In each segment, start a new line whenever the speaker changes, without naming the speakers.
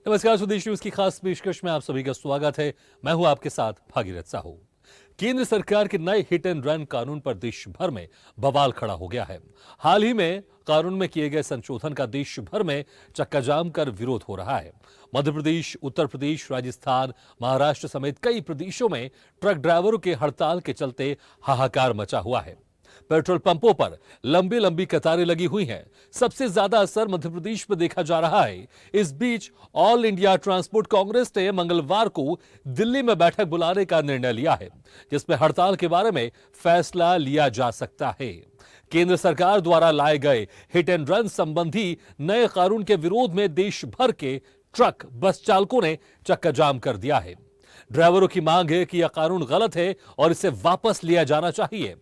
नमस्कार, स्वदेश न्यूज की खास पेशकश में आप सभी का स्वागत है। मैं हूं आपके साथ भागीरथ साहू। केंद्र सरकार के नए हिट एंड रन कानून पर देश भर में बवाल खड़ा हो गया है। हाल ही में कानून में किए गए संशोधन का देश भर में चक्का जाम कर विरोध हो रहा है। मध्य प्रदेश, उत्तर प्रदेश, राजस्थान, महाराष्ट्र समेत कई प्रदेशों में ट्रक ड्राइवरों के हड़ताल के चलते हाहाकार मचा हुआ है। पेट्रोल पंपों पर लंबी लंबी कतारें लगी हुई हैं। सबसे ज्यादा असर मध्य प्रदेश में देखा जा रहा है। इस बीच ऑल इंडिया ट्रांसपोर्ट कांग्रेस ने मंगलवार को दिल्ली में बैठक बुलाने का निर्णय लिया है, जिसमें हड़ताल के बारे में फैसला लिया जा सकता है। केंद्र सरकार द्वारा लाए गए हिट एंड रन संबंधी नए कानून के विरोध में देश भर के ट्रक बस चालकों ने चक्का जाम कर दिया है। ड्राइवरों की मांग है कि यह कानून गलत है और इसे वापस लिया जाना चाहिए।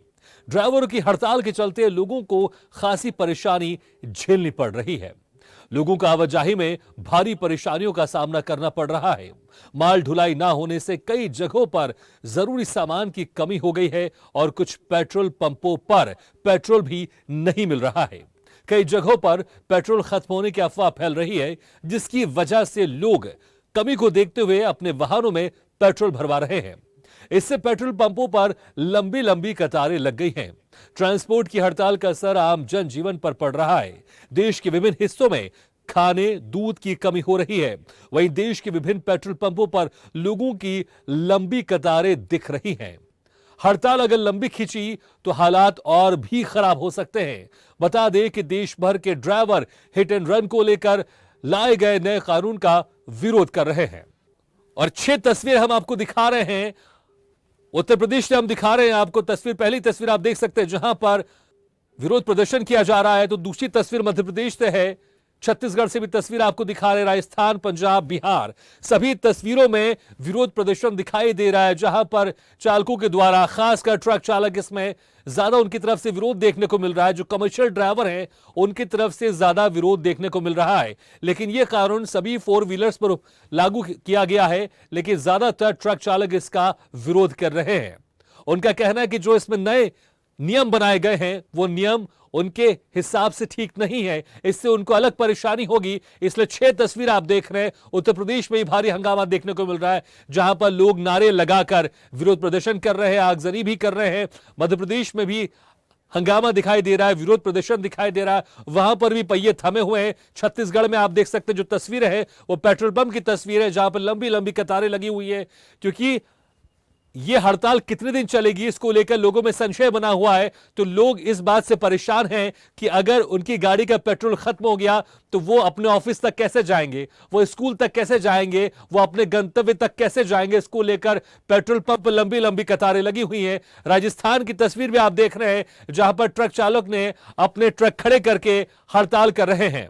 ड्राइवरों की हड़ताल के चलते लोगों को खासी परेशानी झेलनी पड़ रही है। लोगों को आवाजाही में भारी परेशानियों का सामना करना पड़ रहा है। माल ढुलाई ना होने से कई जगहों पर जरूरी सामान की कमी हो गई है और कुछ पेट्रोल पंपों पर पेट्रोल भी नहीं मिल रहा है। कई जगहों पर पेट्रोल खत्म होने की अफवाह फैल रही है, जिसकी वजह से लोग कमी को देखते हुए अपने वाहनों में पेट्रोल भरवा रहे हैं। इससे पेट्रोल पंपों पर लंबी लंबी कतारें लग गई हैं। ट्रांसपोर्ट की हड़ताल का असर आम जनजीवन पर पड़ रहा है। देश के विभिन्न हिस्सों में खाने, दूध की कमी हो रही है। वहीं देश के विभिन्न पेट्रोल पंपों पर लोगों की लंबी कतारें दिख रही हैं। हड़ताल अगर लंबी खिंची तो हालात और भी खराब हो सकते हैं। बता दें कि देश भर के ड्राइवर हिट एंड रन को लेकर लाए गए नए कानून का विरोध कर रहे हैं। और 6 तस्वीर हम आपको दिखा रहे हैं। उत्तर प्रदेश से हम दिखा रहे हैं आपको तस्वीर। पहली तस्वीर आप देख सकते हैं जहां पर विरोध प्रदर्शन किया जा रहा है, तो दूसरी तस्वीर मध्य प्रदेश से है। छत्तीसगढ़ से भी तस्वीर आपको दिखा रहे हैं। राजस्थान, पंजाब, बिहार, सभी तस्वीरों में विरोध प्रदर्शन दिखाई दे रहा है, जहां पर चालकों के द्वारा, खासकर ट्रक चालक, इसमें ज्यादा उनकी तरफ से विरोध देखने को मिल रहा है। जो कमर्शियल ड्राइवर हैं उनकी तरफ से ज्यादा विरोध देखने को मिल रहा है। लेकिन यह कानून सभी 4 व्हीलर्स पर लागू किया गया है, लेकिन ज्यादातर ट्रक चालक इसका विरोध कर रहे हैं। उनका कहना है कि जो इसमें नए नियम बनाए गए हैं वो नियम उनके हिसाब से ठीक नहीं है, इससे उनको अलग परेशानी होगी। इसलिए 6 तस्वीर आप देख रहे हैं। उत्तर प्रदेश में ही भारी हंगामा देखने को मिल रहा है, जहां पर लोग नारे लगाकर विरोध प्रदर्शन कर रहे हैं, आगजनी भी कर रहे हैं। मध्य प्रदेश में भी हंगामा दिखाई दे रहा है, विरोध प्रदर्शन दिखाई दे रहा है, वहां पर भी पहिए थमे हुए हैं। छत्तीसगढ़ में आप देख सकते हैं जो तस्वीर है वो पेट्रोल पंप की तस्वीर है, जहां पर लंबी लंबी कतारें लगी हुई है। क्योंकि यह हड़ताल कितने दिन चलेगी इसको लेकर लोगों में संशय बना हुआ है। तो लोग इस बात से परेशान हैं कि अगर उनकी गाड़ी का पेट्रोल खत्म हो गया तो वो अपने ऑफिस तक कैसे जाएंगे, वो स्कूल तक कैसे जाएंगे, वो अपने गंतव्य तक कैसे जाएंगे। इसको लेकर पेट्रोल पंप पर लंबी लंबी कतारें लगी हुई हैं। राजस्थान की तस्वीर भी आप देख रहे हैं, जहां पर ट्रक चालक ने अपने ट्रक खड़े करके हड़ताल कर रहे हैं।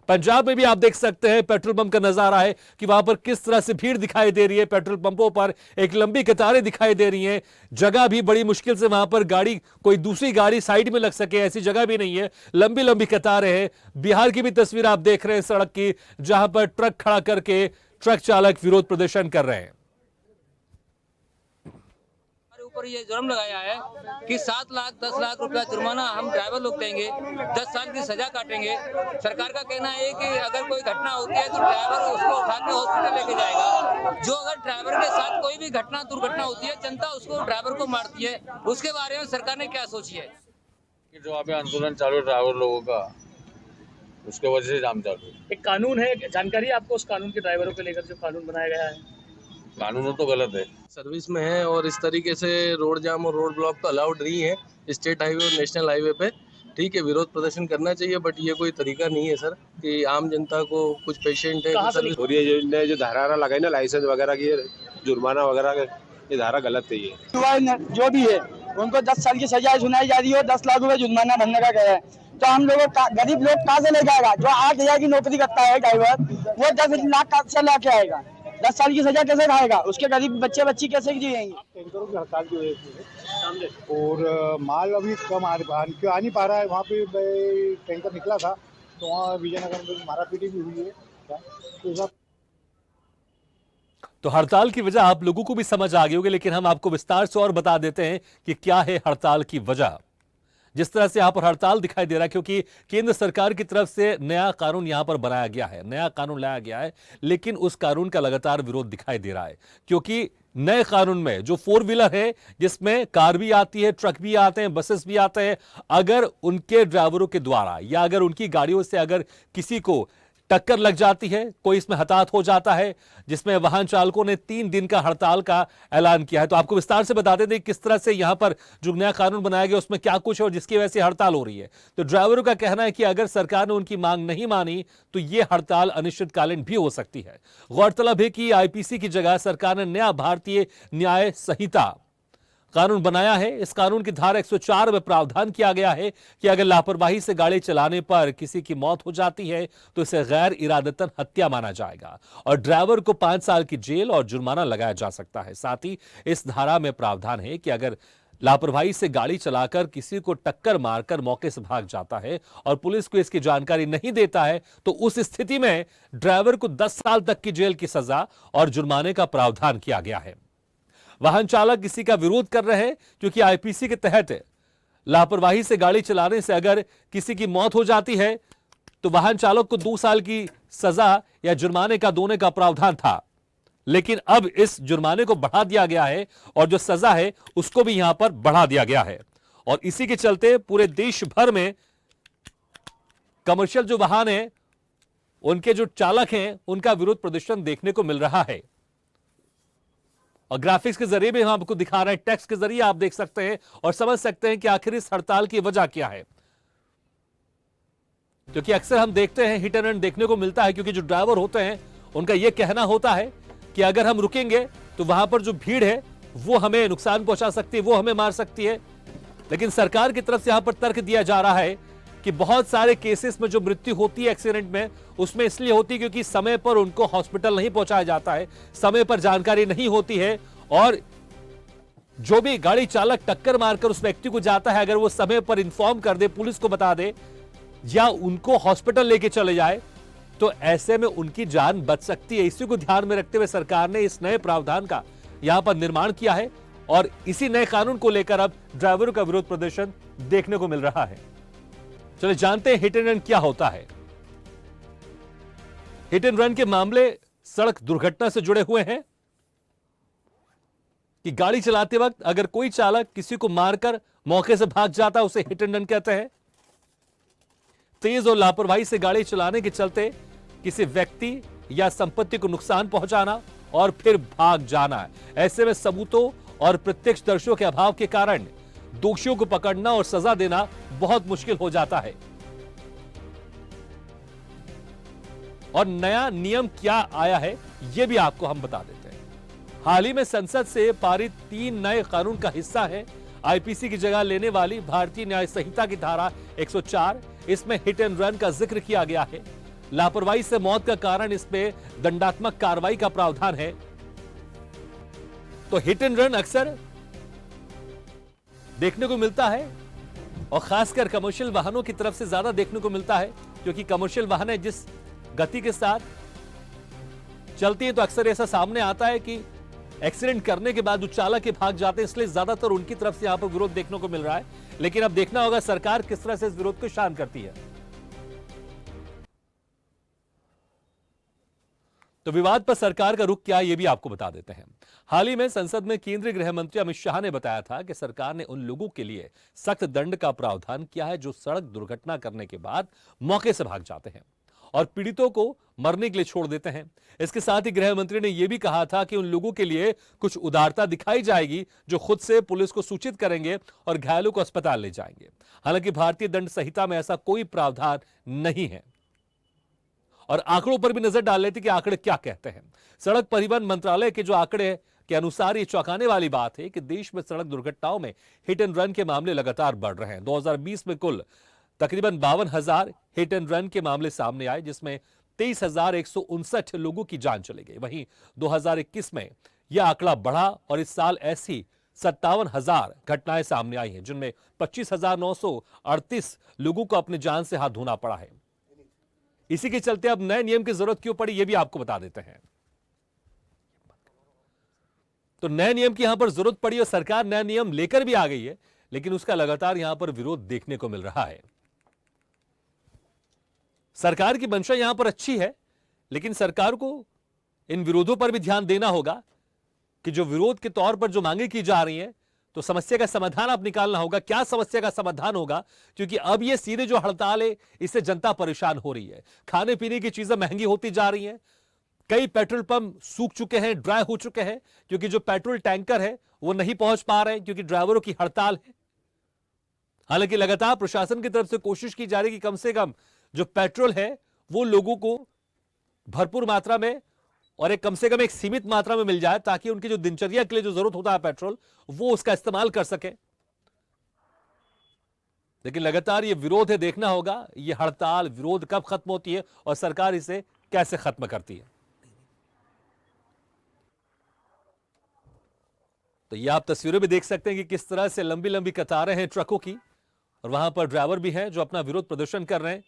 पंजाब में भी आप देख सकते हैं पेट्रोल पंप का नजारा है कि वहां पर किस तरह से भीड़ दिखाई दे रही है। पेट्रोल पंपों पर एक लंबी कतारें दिखाई दे रही हैं। जगह भी बड़ी मुश्किल से वहां पर गाड़ी, कोई दूसरी गाड़ी साइड में लग सके ऐसी जगह भी नहीं है। लंबी लंबी कतारें हैं। बिहार की भी तस्वीर आप देख रहे हैं सड़क की, जहां पर ट्रक खड़ा करके ट्रक चालक विरोध प्रदर्शन कर रहे हैं।
ऊपर ये जुर्म लगाया है कि 7 लाख 10 लाख रुपया जुर्माना हम ड्राइवर लोग देंगे, 10 साल की सजा काटेंगे। सरकार का कहना है कि अगर कोई घटना होती है तो ड्राइवर उसको उठा के हॉस्पिटल लेके जाएगा। जो अगर ड्राइवर के साथ कोई भी घटना, दुर्घटना होती है, जनता उसको, ड्राइवर को मारती है। उसके बारे में सरकार ने क्या सोची है?
कि जो अभी आंदोलन चालू है ड्राइवर लोगों का, उसके वजह से जाम चालू है।
एक कानून है, जानकारी है आपको उस कानून के ड्राइवरों को लेकर जो कानून बनाया गया है?
कानून तो गलत है।
सर्विस में है और इस तरीके से रोड जाम और रोड ब्लॉक तो अलाउड नहीं है स्टेट हाईवे और नेशनल हाईवे पे। ठीक है, विरोध प्रदर्शन करना चाहिए, बट ये कोई तरीका नहीं है सर कि आम जनता को, कुछ पेशेंट है
और ये जो धारा लगाई ना लाइसेंस वगैरह की, जुर्माना वगैरह, ये धारा गलत है। ये
जो भी है उनको 10 साल की सजा सुनाई जा रही है और 10 लाख रुपए जुर्माना भरने का कह है। तो हम लोगों का गरीब लोग कहाँ से लेके आएगा? जो 8,000 की नौकरी करता है ड्राइवर, वो 10 लाख से लाके आएगा। 10 साल की सजा कैसे खाएगा? उसके गरीब बच्चे बच्ची कैसे जिएंगे?
टैंकरों की हड़ताल की वजह से और माल अभी कम आ नहीं पा रहा है। वहाँ पे टैंकर निकला था तो वहाँ विजयनगर में मारापीटी भी हुई है।
तो हड़ताल की वजह आप लोगों को भी समझ आ गई होगी, लेकिन हम आपको विस्तार से और बता देते हैं कि क्या है हड़ताल की वजह। जिस तरह से यहां पर हड़ताल दिखाई दे रहा है, क्योंकि केंद्र सरकार की तरफ से नया कानून यहां पर बनाया गया है, नया कानून लाया गया है, लेकिन उस कानून का लगातार विरोध दिखाई दे रहा है। क्योंकि नए कानून में जो 4 व्हीलर है, जिसमें कार भी आती है, ट्रक भी आते हैं, बसेस भी आते हैं, अगर उनके ड्राइवरों के द्वारा या अगर उनकी गाड़ियों से अगर किसी को टक्कर लग जाती है, कोई इसमें हताहत हो जाता है, जिसमें वाहन चालकों ने 3 दिन का हड़ताल का ऐलान किया है। तो आपको विस्तार से बताते थे किस तरह से यहां पर जो नया कानून बनाया गया उसमें क्या कुछ है और जिसकी वजह से हड़ताल हो रही है। तो ड्राइवरों का कहना है कि अगर सरकार ने उनकी मांग नहीं मानी तो यह हड़ताल अनिश्चितकालीन भी हो सकती है। गौरतलब है कि आईपीसी की जगह सरकार ने नया भारतीय न्याय संहिता कानून बनाया है। इस कानून की धारा 104 में प्रावधान किया गया है कि अगर लापरवाही से गाड़ी चलाने पर किसी की मौत हो जाती है तो इसे गैर इरादतन हत्या माना जाएगा और ड्राइवर को 5 साल की जेल और जुर्माना लगाया जा सकता है। साथ ही इस धारा में प्रावधान है कि अगर लापरवाही से गाड़ी चलाकर किसी को टक्कर मारकर मौके से भाग जाता है और पुलिस को इसकी जानकारी नहीं देता है तो उस स्थिति में ड्राइवर को 10 साल तक की जेल की सजा और जुर्माने का प्रावधान किया गया है। वाहन चालक इसी का विरोध कर रहे हैं क्योंकि आईपीसी के तहत लापरवाही से गाड़ी चलाने से अगर किसी की मौत हो जाती है तो वाहन चालक को 2 साल की सजा या जुर्माने का देने का प्रावधान था, लेकिन अब इस जुर्माने को बढ़ा दिया गया है और जो सजा है उसको भी यहां पर बढ़ा दिया गया है। और इसी के चलते पूरे देश भर में कमर्शियल जो वाहन है उनके जो चालक हैं उनका विरोध प्रदर्शन देखने को मिल रहा है। और ग्राफिक्स के जरिए भी हम आपको दिखा रहे हैं, टेक्स्ट के जरिए आप देख सकते हैं और समझ सकते हैं कि आखिर इस हड़ताल की वजह क्या है। क्योंकि अक्सर हम देखते हैं हिट एंड रन देखने को मिलता है, क्योंकि जो ड्राइवर होते हैं उनका यह कहना होता है कि अगर हम रुकेंगे तो वहां पर जो भीड़ है वो हमें नुकसान पहुंचा सकती है, वो हमें मार सकती है। लेकिन सरकार की तरफ से यहां पर तर्क दिया जा रहा है कि बहुत सारे केसेस में जो मृत्यु होती है एक्सीडेंट में, उसमें इसलिए होती है क्योंकि समय पर उनको हॉस्पिटल नहीं पहुंचाया जाता है, समय पर जानकारी नहीं होती है और जो भी गाड़ी चालक टक्कर मारकर उस व्यक्ति को जाता है, अगर वो समय पर इंफॉर्म कर दे, पुलिस को बता दे या उनको हॉस्पिटल लेके चले जाए तो ऐसे में उनकी जान बच सकती है। इसी को ध्यान में रखते हुए सरकार ने इस नए प्रावधान का यहां पर निर्माण किया है और इसी नए कानून को लेकर अब ड्राइवरों का विरोध प्रदर्शन देखने को मिल रहा है। चलिए जानते हैं हिट एंड रन क्या होता है। हिट एंड रन के मामले सड़क दुर्घटना से जुड़े हुए हैं कि गाड़ी चलाते वक्त अगर कोई चालक किसी को मारकर मौके से भाग जाता है उसे हिट एंड रन कहते हैं। तेज और लापरवाही से गाड़ी चलाने के चलते किसी व्यक्ति या संपत्ति को नुकसान पहुंचाना और फिर भाग जाना, ऐसे में सबूतों और प्रत्यक्षदर्शियों के अभाव के कारण दोषियों को पकड़ना और सजा देना बहुत मुश्किल हो जाता है। और नया नियम क्या आया है यह भी आपको हम बता देते हैं। हाल ही में संसद से पारित 3 नए कानून का हिस्सा है आईपीसी की जगह लेने वाली भारतीय न्याय संहिता की धारा 104। इसमें हिट एंड रन का जिक्र किया गया है। लापरवाही से मौत का कारण इसमें दंडात्मक कार्रवाई का प्रावधान है। तो हिट एंड रन अक्सर देखने को मिलता है और खासकर कमर्शियल वाहनों की तरफ से ज्यादा देखने को मिलता है, क्योंकि कमर्शियल वाहन जिस गति के साथ चलती है तो अक्सर ऐसा सामने आता है कि एक्सीडेंट करने के बाद जो चालक के भाग जाते हैं, इसलिए ज्यादातर उनकी तरफ से यहां पर विरोध देखने को मिल रहा है। लेकिन अब देखना होगा सरकार किस तरह से इस विरोध को शांत करती है। तो विवाद पर सरकार का रुख क्या है ये भी आपको बता देते हैं। हाल ही में संसद में केंद्रीय गृह मंत्री अमित शाह ने बताया था कि सरकार ने उन लोगों के लिए सख्त दंड का प्रावधान किया है जो सड़क दुर्घटना करने के बाद मौके से भाग जाते हैं और पीड़ितों को मरने के लिए छोड़ देते हैं। इसके साथ ही गृह मंत्री ने यह भी कहा था कि उन लोगों के लिए कुछ उदारता दिखाई जाएगी जो खुद से पुलिस को सूचित करेंगे और घायलों को अस्पताल ले जाएंगे। हालांकि भारतीय दंड संहिता में ऐसा कोई प्रावधान नहीं है। और आंकड़ों पर भी नजर डाल लेते कि आंकड़े क्या कहते हैं। सड़क परिवहन मंत्रालय के जो आंकड़े के अनुसार ये चौंकाने वाली बात है कि देश में सड़क दुर्घटनाओं में हिट एंड रन के मामले लगातार बढ़ रहे हैं। 2020 में कुल तकरीबन 52,000 हिट एंड रन के मामले सामने आए, जिसमें 23,159 लोगों की जान चली गई। वहीं 2021 में यह आंकड़ा बढ़ा और इस साल ऐसी 57,000 घटनाएं सामने आई हैं, जिनमें 25,938 लोगों को अपनी जान से हाथ धोना पड़ा है। इसी के चलते अब नए नियम की जरूरत क्यों पड़ी यह भी आपको बता देते हैं। तो नए नियम की यहां पर जरूरत पड़ी और सरकार नया नियम लेकर भी आ गई है, लेकिन उसका लगातार यहां पर विरोध देखने को मिल रहा है। सरकार की मंशा यहां पर अच्छी है, लेकिन सरकार को इन विरोधों पर भी ध्यान देना होगा कि जो विरोध के तौर पर जो मांगे की जा रही हैं, तो समस्या का समाधान अब निकालना होगा। क्या समस्या का समाधान होगा? क्योंकि अब ये सीधे जो हड़ताल है, इससे जनता परेशान हो रही है। खाने पीने की चीजें महंगी होती जा रही हैं। कई पेट्रोल पंप सूख चुके हैं, ड्राई हो चुके हैं, क्योंकि जो पेट्रोल टैंकर है वो नहीं पहुंच पा रहे हैं, क्योंकि ड्राइवरों की हड़ताल है। हालांकि लगातार प्रशासन की तरफ से कोशिश की जा रही है कि कम से कम जो पेट्रोल है वो लोगों को भरपूर मात्रा में और कम से कम एक सीमित मात्रा में मिल जाए, ताकि उनकी जो दिनचर्या के लिए जो जरूरत होता है पेट्रोल, वो उसका इस्तेमाल कर सके। लेकिन लगातार ये विरोध है, देखना होगा ये हड़ताल विरोध कब खत्म होती है और सरकार इसे कैसे खत्म करती है। तो ये आप तस्वीरें भी देख सकते हैं कि किस तरह से लंबी लंबी कतारें हैं ट्रकों की, और वहां पर ड्राइवर भी हैं जो अपना विरोध प्रदर्शन कर रहे हैं।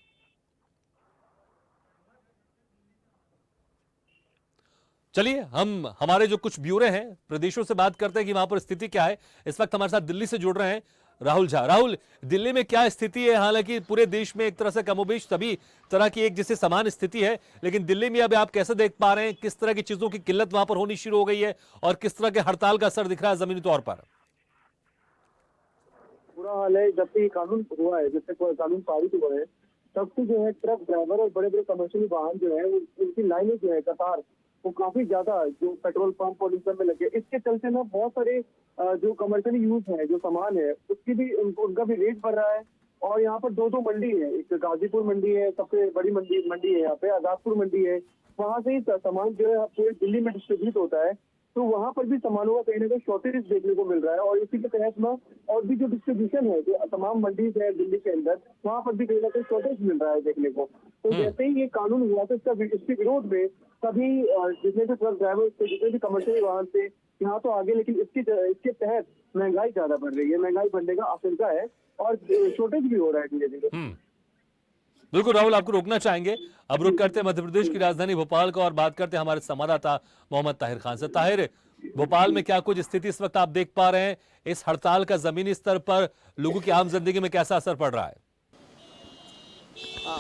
चलिए हम हमारे जो कुछ ब्यूरो हैं प्रदेशों से बात करते हैं कि वहां पर स्थिति क्या है। इस वक्त हमारे साथ दिल्ली से जुड़ रहे हैं राहुल झा। राहुल, दिल्ली में क्या स्थिति है? हालांकि पूरे देश में एक तरह से कमोबेश सभी तरह की एक जैसे समान स्थिति है, लेकिन दिल्ली में अब आप कैसे देख पा रहे हैं, किस तरह की चीजों की किल्लत वहां पर होनी शुरू हो गई है और किस तरह के हड़ताल का असर दिख रहा है जमीनी तौर पर?
बुरा हाल है। जब से ये कानून हुआ है, जब से कानून पारित हुआ है, तब से जो है ट्रक ड्राइवर और बड़े बड़े कमर्शियल वाहन जो है उनकी लाइनें जो है कतार वो काफी ज्यादा जो पेट्रोल पंप और इन सब में लगे। इसके चलते ना बहुत सारे जो कमर्शियल यूज है, जो सामान है, उसकी भी उनका भी रेट बढ़ रहा है। और यहाँ पर दो मंडी है, एक गाजीपुर मंडी है, सबसे बड़ी मंडी है यहाँ पे, आजादपुर मंडी है। वहाँ से ही सामान जो है पूरे दिल्ली में डिस्ट्रीब्यूट होता है, तो वहाँ पर भी सामानों का कहीं ना कहीं शॉर्टेज देखने को मिल रहा है। और इसी के तहत में और भी जो डिस्ट्रीब्यूशन है, जो तमाम मंडीज है दिल्ली के अंदर, वहाँ पर भी कहीं ना कहीं शॉर्टेज मिल रहा है देखने को। तो जैसे ही ये कानून हुआ तो इसके विरोध में सभी जितने भी ट्रक ड्राइवर थे, जितने भी कमर्शियल वाहन थे, यहाँ तो आगे, लेकिन इसके तहत महंगाई ज्यादा बढ़ रही है, महंगाई बढ़ने का आशंका है और शॉर्टेज भी हो रहा है धीरे धीरे।
बिल्कुल राहुल, आपको रोकना चाहेंगे। अब रुक करते मध्य प्रदेश की राजधानी भोपाल का और बात करते हैं हमारे संवाददाता मोहम्मद ताहिर खान से। ताहिर, भोपाल में क्या कुछ स्थिति इस वक्त आप देख पा रहे हैं? इस हड़ताल का जमीनी स्तर पर लोगों की आम जिंदगी में कैसा असर पड़ रहा है?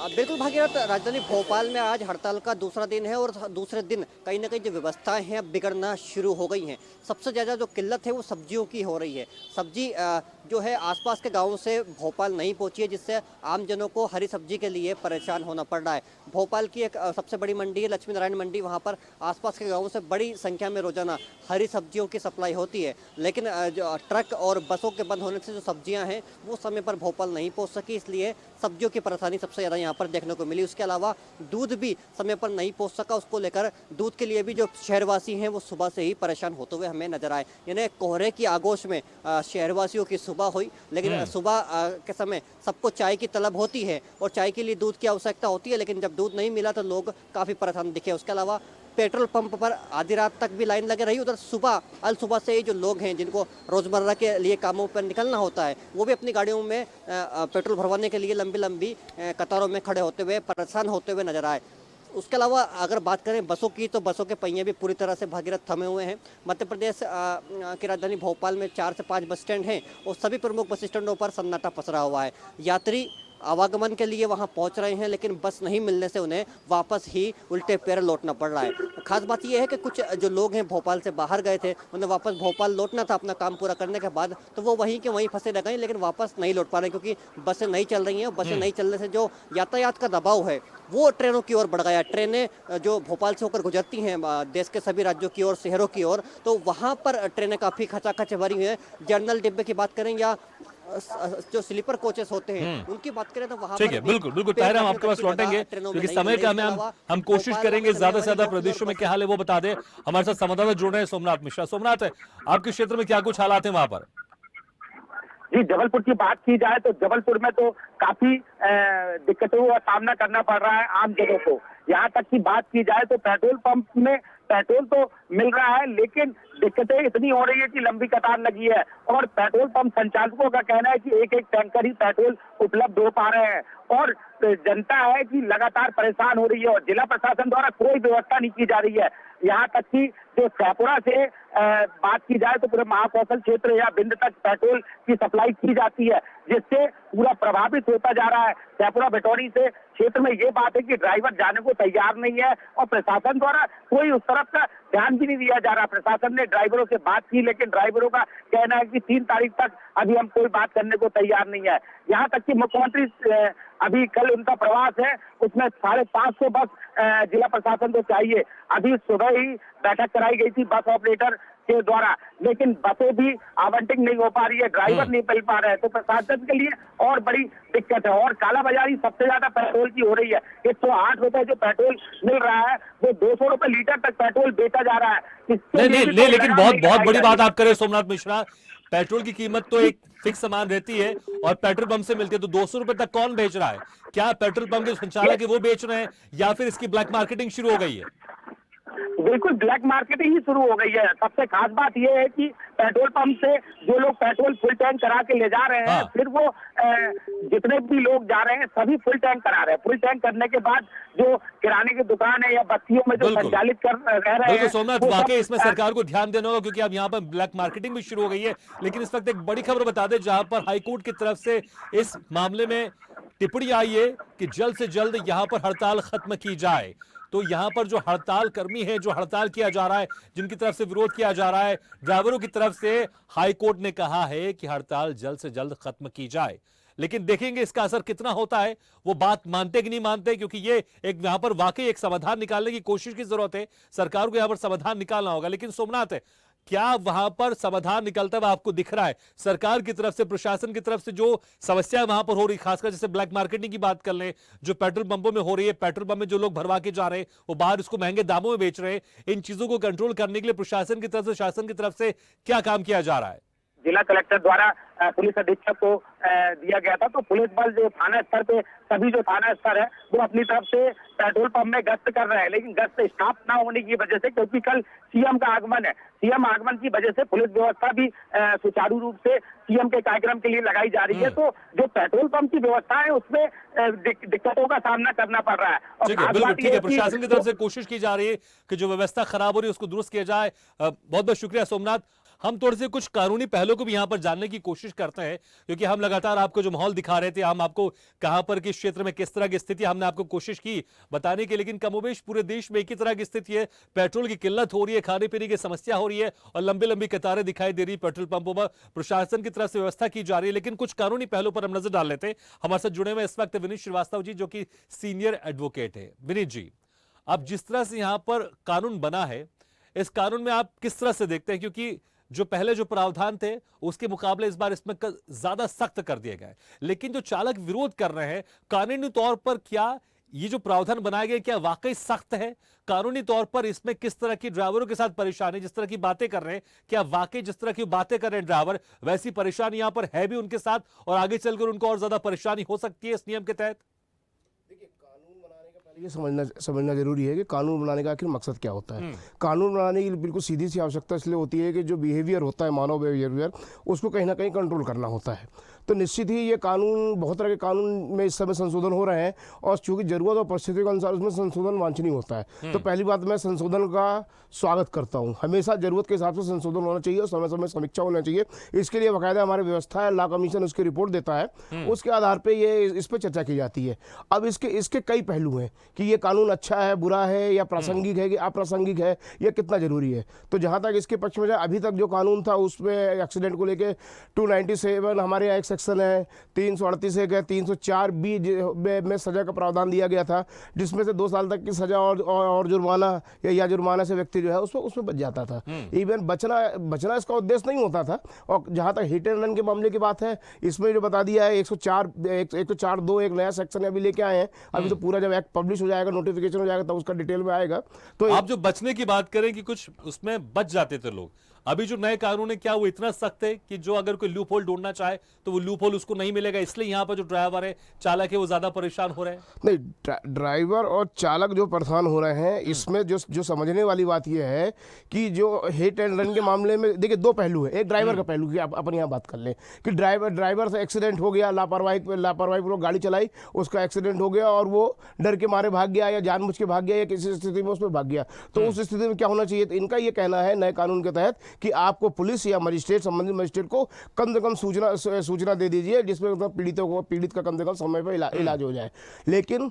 बिल्कुल भागीरथ, राजधानी भोपाल में आज हड़ताल का दूसरा दिन है और दूसरे दिन कहीं ना कहीं जो व्यवस्थाएं हैं बिगड़ना शुरू हो गई हैं। सबसे ज़्यादा जो किल्लत है वो सब्जियों की हो रही है। सब्जी जो है आसपास के गांवों से भोपाल नहीं पहुंची है, जिससे आमजनों को हरी सब्जी के लिए परेशान होना पड़ रहा है। भोपाल की एक सबसे बड़ी मंडी है लक्ष्मी नारायण मंडी, वहाँ पर आसपास के गाँवों से बड़ी संख्या में रोजाना हरी सब्जियों की सप्लाई होती है, लेकिन जो ट्रक और बसों के बंद होने से जो सब्जियाँ हैं वो समय पर भोपाल नहीं पहुँच सकी, इसलिए सब्जियों की परेशानी सबसे ज़्यादा यहाँ पर देखने को मिली। उसके अलावा दूध भी समय पर नहीं पहुँच सका, उसको लेकर दूध के लिए भी जो शहरवासी हैं वो सुबह से ही परेशान होते हुए हमें नजर आए। यानी कोहरे की आगोश में शहरवासियों की सुबह हुई, लेकिन सुबह के समय सबको चाय की तलब होती है और चाय के लिए दूध की आवश्यकता होती है, लेकिन जब दूध नहीं मिला तो लोग काफ़ी परेशान दिखे। उसके अलावा पेट्रोल पंप पर आधी रात तक भी लाइन लगे रही। उधर सुबह से ही जो लोग हैं जिनको रोज़मर्रा के लिए कामों पर निकलना होता है, वो भी अपनी गाड़ियों में पेट्रोल भरवाने के लिए लंबी लंबी कतारों में खड़े होते हुए परेशान होते हुए नजर आए। उसके अलावा अगर बात करें बसों की, तो बसों के पहिए भी पूरी तरह से भागीरथ थमे हुए हैं। मध्य प्रदेश की राजधानी भोपाल में 4 से 5 बस स्टैंड हैं और सभी प्रमुख बस स्टैंडों पर सन्नाटा पसरा हुआ है। यात्री आवागमन के लिए वहां पहुंच रहे हैं, लेकिन बस नहीं मिलने से उन्हें वापस ही उल्टे पैर लौटना पड़ रहा है। खास बात यह है कि कुछ जो लोग हैं भोपाल से बाहर गए थे, उन्हें वापस भोपाल लौटना था अपना काम पूरा करने के बाद, तो वो वहीं के वहीं फंसे रह गए, लेकिन वापस नहीं लौट पा रहे क्योंकि बसें नहीं चल रही हैं। बसें नहीं चलने से जो यातायात का दबाव है वो ट्रेनों की ओर बढ़ गया। ट्रेनें जो भोपाल से होकर गुजरती हैं देश के सभी राज्यों की ओर, शहरों की ओर, तो वहाँ पर ट्रेनें काफ़ी खचाखच भरी हुई हैं। जनरल डिब्बे की बात करें या जो स्लीपर कोचेस होते हैं उनकी बात करें तो वहाँ
ठीक है, बिल्कुल ताहिर, हम आपके पास लौटेंगे क्योंकि समय का हम कोशिश करेंगे ज्यादा से ज्यादा प्रदेशों में क्या हाल है वो बता दें। हमारे साथ संवाददाता जुड़ रहे हैं सोमनाथ मिश्रा। सोमनाथ, आपके क्षेत्र में क्या कुछ हालात है वहां पर?
जी, जबलपुर की बात की जाए तो जबलपुर में तो काफी दिक्कतों का सामना करना पड़ रहा है आम जनों को। यहाँ तक की बात की जाए तो पेट्रोल पंप में पेट्रोल तो मिल रहा है, लेकिन दिक्कतें इतनी हो रही है कि लंबी कतार लगी है और पेट्रोल पंप संचालकों का कहना है कि एक एक टैंकर ही पेट्रोल उपलब्ध हो पा रहे हैं और जनता है कि लगातार परेशान हो रही है और जिला प्रशासन द्वारा कोई व्यवस्था नहीं की जा रही है। यहाँ तक कि जो शाहपुरा से बात की जाए तो पूरे महाकौशल क्षेत्र या बिंद तक पेट्रोल की सप्लाई की जाती है, जिससे पूरा प्रभावित होता जा रहा है। शाहपुरा भटौरी से क्षेत्र में ये बात है कि ड्राइवर जाने को तैयार नहीं है और प्रशासन द्वारा कोई उस तरफ का ध्यान भी नहीं दिया जा रहा। प्रशासन ने ड्राइवरों से बात की, लेकिन ड्राइवरों का कहना है कि 3 तारीख तक अभी हम कोई बात करने को तैयार नहीं है। यहाँ तक कि मुख्यमंत्री अभी कल उनका प्रवास है, उसमें 550 बस जिला प्रशासन को चाहिए। अभी सुबह ही बैठक कराई गई थी बस ऑपरेटर के द्वारा, लेकिन बसें भी आवंटित नहीं हो पा रही है, ड्राइवर नहीं मिल पा रहे हैं, तो प्रशासन के लिए और बड़ी दिक्कत है। और कालाबाजारी सबसे ज्यादा पेट्रोल की हो रही है। 108 रुपए जो पेट्रोल मिल रहा है वो 200 रुपए लीटर तक पेट्रोल बेचा जा रहा है।
नहीं, लेकिन बहुत बड़ी बात आप करें सोमनाथ मिश्रा, पेट्रोल की कीमत तो एक फिक्स सामान रहती है और पेट्रोल पंप से मिलती है, तो 200 रुपए तक कौन बेच रहा है? क्या पेट्रोल पंप के संचालक है वो बेच रहे हैं या फिर इसकी ब्लैक मार्केटिंग शुरू हो गई है?
बिल्कुल ब्लैक मार्केटिंग ही शुरू हो गई है। सबसे खास बात यह है कि पेट्रोल पंप से जो लोग पेट्रोल फुल टैंक करा के ले जा रहे हैं, फिर वो जितने भी लोग जा रहे हैं सभी फुल टैंक करा रहे हैं। फुल टैंक करने के बाद जो किराने की दुकान है या बस्तियों में जो संचालित कर रह रहे हैं,
सोमनाथ वाकई इसमें सरकार को ध्यान देना होगा, क्योंकि अब यहाँ पर ब्लैक मार्केटिंग भी शुरू हो गई है। लेकिन इस वक्त एक बड़ी खबर बता दें, जहां पर हाईकोर्ट की तरफ से इस मामले में टिप्पणी आई है कि जल्द से जल्द यहाँ पर हड़ताल खत्म की जाए। तो यहाँ पर जो हड़ताल कर्मी है, जो हड़ताल किया जा रहा है, जिनकी तरफ से विरोध किया जा रहा है ड्राइवरों की तरफ से, हाई कोर्ट ने कहा है कि हड़ताल जल्द से जल्द खत्म की जाए। लेकिन देखेंगे इसका असर कितना होता है, वो बात मानते कि नहीं मानते, क्योंकि ये एक यहाँ पर वाकई एक समाधान निकालने की कोशिश की जरूरत है। सरकार को यहाँ पर समाधान निकालना होगा। लेकिन सोमनाथ, क्या वहां पर समाधान निकलता हुआ आपको दिख रहा है? सरकार की तरफ से, प्रशासन की तरफ से जो समस्या वहां पर हो रही, खासकर जैसे ब्लैक मार्केटिंग की बात कर लें, जो पेट्रोल पंपों में हो रही है, पेट्रोल पंप में जो लोग भरवा के जा रहे हैं वो बाहर इसको महंगे दामों में बेच रहे हैं, इन चीजों को कंट्रोल करने के लिए प्रशासन की तरफ से, शासन की तरफ से क्या काम किया जा रहा है?
जिला कलेक्टर द्वारा पुलिस अधीक्षक को दिया गया था, तो पुलिस बल जो थाना स्तर पे सभी जो थाना स्तर है वो अपनी तरफ से पेट्रोल पंप में गश्त कर रहे हैं। लेकिन गश्त स्टाफ ना होने की वजह से, क्योंकि कल सीएम का आगमन है, सीएम आगमन की वजह से पुलिस व्यवस्था भी सुचारू रूप से सीएम के कार्यक्रम के लिए लगाई जा रही है। तो जो पेट्रोल पंप की व्यवस्था है उसमें दिक्कतों का सामना करना पड़ रहा है।
बिल्कुल ठीक है, प्रशासन की तरफ से कोशिश की जा रही है कि जो व्यवस्था खराब हो रही है उसको दुरुस्त किया जाए। बहुत बहुत शुक्रिया सोमनाथ। हम थोड़े से कुछ कानूनी पहलुओं को भी यहाँ पर जानने की कोशिश करते हैं, क्योंकि हम लगातार आपको जो माहौल दिखा रहे थे, हम आपको कहां पर किस क्षेत्र में किस तरह की स्थिति हमने आपको कोशिश की बताने की, लेकिन कमोबेश पूरे देश में एक ही तरह की स्थिति है। पेट्रोल की किल्लत हो रही है, खाने पीने की समस्या हो रही है और लंबी लंबी कतारें दिखाई दे रही पेट्रोल पंपों पर। प्रशासन की तरफ से व्यवस्था की जा रही है, लेकिन कुछ कानूनी पहलुओं पर हम नजर डाल लेते हैं। हमारे साथ जुड़े हुए इस वक्त विनीत श्रीवास्तव जी, जो कि सीनियर एडवोकेट है। विनीत जी, अब जिस तरह से यहाँ पर कानून बना है, इस कानून में आप किस तरह से देखते हैं? क्योंकि जो पहले जो प्रावधान थे उसके मुकाबले इस बार इसमें ज्यादा सख्त कर दिए गए, लेकिन जो चालक विरोध कर रहे हैं, कानूनी तौर पर क्या ये जो प्रावधान बनाए गए क्या वाकई सख्त है? कानूनी तौर पर इसमें किस तरह की ड्राइवरों के साथ परेशानी, जिस तरह की बातें कर रहे हैं, क्या वाकई जिस तरह की बातें कर रहे हैं ड्राइवर, वैसी परेशानी यहां पर है भी उनके साथ और आगे चलकर उनको और ज्यादा परेशानी हो सकती है इस नियम के तहत?
ये समझना जरूरी है कि कानून बनाने का आखिर मकसद क्या होता है। कानून बनाने की बिल्कुल सीधी सी आवश्यकता इसलिए होती है कि जो बिहेवियर होता है, मानव बिहेवियर, उसको कहीं ना कहीं कंट्रोल करना होता है। तो निश्चित ही ये कानून, बहुत तरह के कानून में इस समय संशोधन हो रहे हैं और चूंकि जरूरत और परिस्थितियों के अनुसार उसमें संशोधन वांछनीय होता है। तो पहली बात, मैं संशोधन का स्वागत करता हूँ। हमेशा जरूरत के हिसाब से संशोधन होना चाहिए और समय समय समीक्षा होना चाहिए। इसके लिए बाकायदा हमारी व्यवस्था है, लॉ कमीशन उसकी रिपोर्ट देता है, उसके आधार पर ये इस पर चर्चा की जाती है। अब इसके कई पहलू हैं कि ये कानून अच्छा है, बुरा है, या प्रासंगिक है कि अप्रासंगिक है, या कितना जरूरी है। तो जहाँ तक इसके पक्ष में जाए, अभी तक जो कानून था उसमें एक्सीडेंट को लेके 297 हमारे यहाँ एक सेक्शन है, 338 है, 304 बी में सजा का प्रावधान दिया गया था, जिसमें से 2 साल तक की सजा और जुर्माना या जुर्माना से व्यक्ति जो है उसमें बच जाता था। इवन बचना इसका उद्देश्य नहीं होता था। और जहाँ तक हिट एंड रन के मामले की बात है, इसमें जो बता दिया है 104(2) एक नया सेक्शन अभी लेके आए हैं। अभी तो पूरा जब एक्ट पब्लिश हो जाएगा, नोटिफिकेशन हो जाएगा, तब उसका डिटेल में आएगा। तो
आप जो बचने की बात करें कि कुछ उसमें बच जाते थे लोग, अभी जो नए कानून है क्या वो इतना सख्त है कि जो अगर कोई लूप होल ढूंढना चाहे तो वो लूप होल उसको नहीं मिलेगा, इसलिए यहाँ पर जो ड्राइवर है, चालक है, वो ज्यादा परेशान हो रहे हैं?
नहीं, ड्राइवर और चालक जो परेशान हो रहे हैं, इसमें जो समझने वाली बात यह है कि जो हिट एंड रन के मामले में देखिए दो पहलू है। एक ड्राइवर का पहलू की आप अपन यहाँ बात कर लें कि ड्राइवर से एक्सीडेंट हो गया, लापरवाही पूर्वक गाड़ी चलाई, उसका एक्सीडेंट हो गया और वो डर के मारे भाग गया या जानबूझ के भाग गया या किसी स्थिति में उसमें भाग गया, तो उस स्थिति में क्या होना चाहिए? तो इनका ये कहना है नए कानून के तहत कि आपको पुलिस या मजिस्ट्रेट, संबंधित मजिस्ट्रेट को कम से कम सूचना दे दीजिए, जिसमें पीड़ित का कम से कम समय पर इलाज हो जाए। लेकिन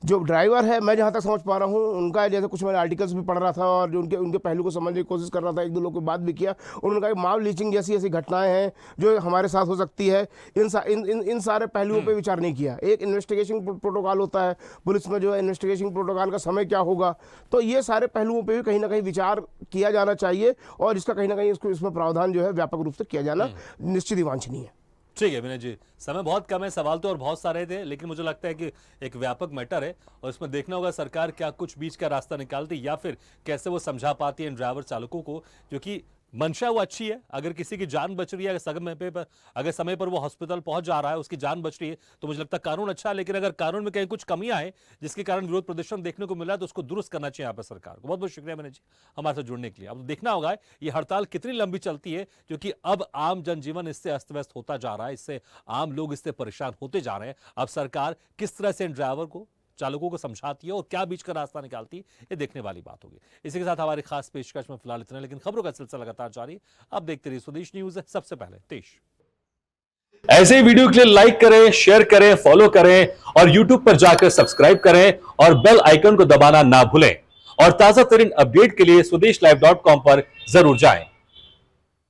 जो ड्राइवर है, मैं जहाँ तक समझ पा रहा हूँ, उनका जैसे कुछ मैंने आर्टिकल्स भी पढ़ रहा था और जो उनके पहलू को समझने की कोशिश कर रहा था, एक दो लोगों की बात भी किया, उन्होंने कहा माल लीचिंग जैसी ऐसी घटनाएं हैं जो हमारे साथ हो सकती है। इन सारे पहलुओं पे विचार नहीं किया। एक इन्वेस्टिगेशन प्रोटोकॉल होता है पुलिस में, जो है इन्वेस्टिगेशन प्रोटोकॉल का समय क्या होगा, तो ये सारे पहलुओं पर भी कहीं ना कहीं विचार किया जाना चाहिए और इसका कहीं ना कहीं इसमें प्रावधान जो है व्यापक रूप से किया जाना निश्चित ही वांछनीय है।
ठीक है विनय जी, समय बहुत कम है, सवाल तो और बहुत सारे थे, लेकिन मुझे लगता है कि एक व्यापक मैटर है और इसमें देखना होगा सरकार क्या कुछ बीच का रास्ता निकालती या फिर कैसे वो समझा पाती है इन ड्राइवर चालकों को, जो कि मंशा वो अच्छी है। अगर किसी की जान बच रही है, अगर समय पर वो हॉस्पिटल पहुंच जा रहा है, उसकी जान बच रही है, तो मुझे लगता है कानून अच्छा है। लेकिन अगर कानून में कहीं कुछ कमियां हैं जिसके कारण विरोध प्रदर्शन देखने को मिला है, तो उसको दुरुस्त करना चाहिए यहाँ पर सरकार को। बहुत बहुत शुक्रिया विनय जी हमारे साथ जुड़ने के लिए। अब देखना होगा ये हड़ताल कितनी लंबी चलती है, क्योंकि अब आम जनजीवन इससे अस्त व्यस्त होता जा रहा है, इससे आम लोग इससे परेशान होते जा रहे हैं। अब सरकार किस तरह से इन ड्राइवर को, चालकों को समझाती है और क्या बीच का रास्ता निकालती है, ये देखने वाली बात होगी। इसी के साथ हमारी खास पेशकश में फिलहाल इतना, लेकिन खबरों का सिलसिला लगातार जारी। अब देखते रहिए स्वदेश न्यूज। सबसे पहले तेज ऐसे ही वीडियो के लिए लाइक करें, शेयर करें, फॉलो करें और यूट्यूब पर जाकर सब्सक्राइब करें और बेल आइकन को दबाना ना भूलें। और ताजा तरीन अपडेट के लिए स्वदेशलाइव.com पर जरूर जाएं।